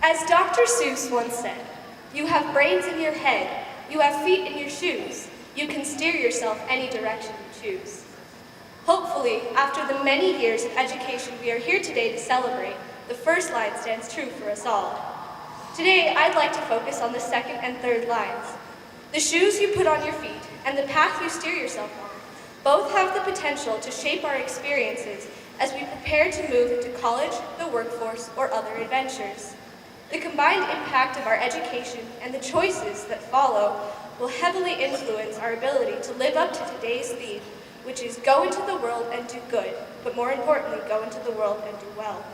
As Dr. Seuss once said, you have brains in your head, you have feet in your shoes, you can steer yourself any direction you choose. Hopefully, after the many years of education we are here today to celebrate, the first line stands true for us all. Today, I'd like to focus on the second and third lines. The shoes you put on your feet and the path you steer yourself on both have the potential to shape our experiences as we prepare to move into college, the workforce, or other adventures. The combined impact of our education and the choices that follow will heavily influence our ability to live up to today's theme, which is go into the world and do good, but more importantly, go into the world and do well.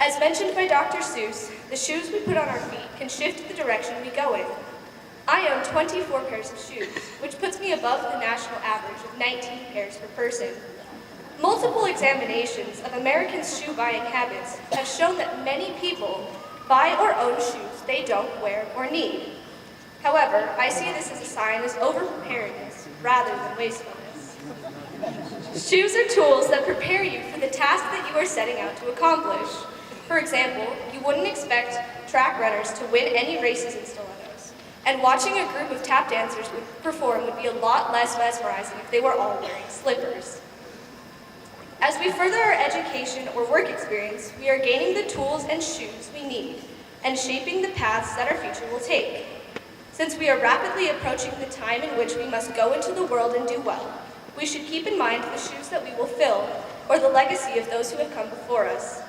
As mentioned by Dr. Seuss, the shoes we put on our feet can shift the direction we go in. I own 24 pairs of shoes, which puts me above the national average of 19 pairs per person. Multiple examinations of Americans' shoe buying habits have shown that many people buy or own shoes they don't wear or need. However, I see this as a sign of over-preparedness rather than wastefulness. Shoes are tools that prepare you for the task that you are setting out to accomplish. For example, you wouldn't expect track runners to win any races in stilettos, and watching a group of tap dancers perform would be a lot less mesmerizing if they were all wearing slippers. As we further our education or work experience, we are gaining the tools and shoes we need and shaping the paths that our future will take. Since we are rapidly approaching the time in which we must go into the world and do well, we should keep in mind the shoes that we will fill or the legacy of those who have come before us.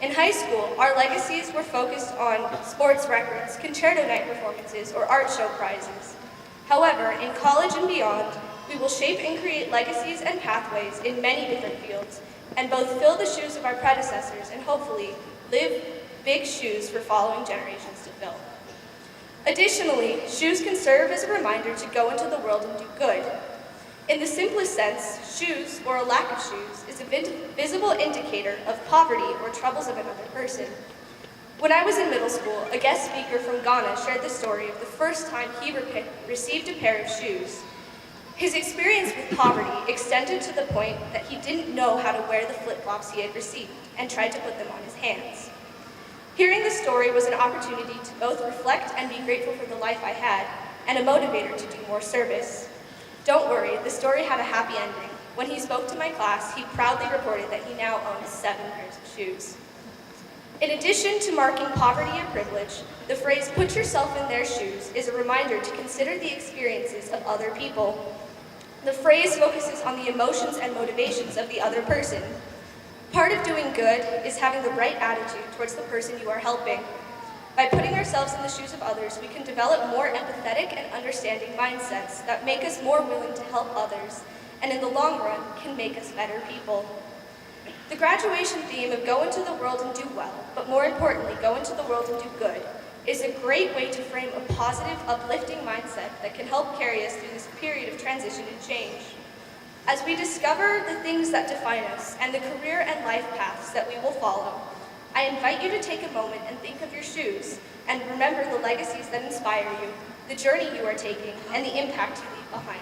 In high school, our legacies were focused on sports records, concerto night performances, or art show prizes. However, in college and beyond, we will shape and create legacies and pathways in many different fields, and both fill the shoes of our predecessors and hopefully live big shoes for following generations to fill. Additionally, shoes can serve as a reminder to go into the world and do good. In the simplest sense, shoes, or a lack of shoes, is a visible indicator of poverty or troubles of another person. When I was in middle school, a guest speaker from Ghana shared the story of the first time he received a pair of shoes. His experience with poverty extended to the point that he didn't know how to wear the flip-flops he had received and tried to put them on his hands. Hearing the story was an opportunity to both reflect and be grateful for the life I had, and a motivator to do more service. Don't worry, the story had a happy ending. When he spoke to my class, he proudly reported that he now owns 7 pairs of shoes. In addition to marking poverty and privilege, the phrase "put yourself in their shoes" is a reminder to consider the experiences of other people. The phrase focuses on the emotions and motivations of the other person. Part of doing good is having the right attitude towards the person you are helping. By putting ourselves in the shoes of others, we can develop more empathetic and understanding mindsets that make us more willing to help others, and in the long run, can make us better people. The graduation theme of go into the world and do well, but more importantly, go into the world and do good, is a great way to frame a positive, uplifting mindset that can help carry us through this period of transition and change. As we discover the things that define us and the career and life paths that we will follow, I invite you to take a moment and think of your shoes and remember the legacies that inspire you, the journey you are taking, and the impact you leave behind.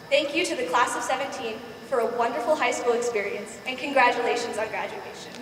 Thank you to the class of 17 for a wonderful high school experience, and congratulations on graduation.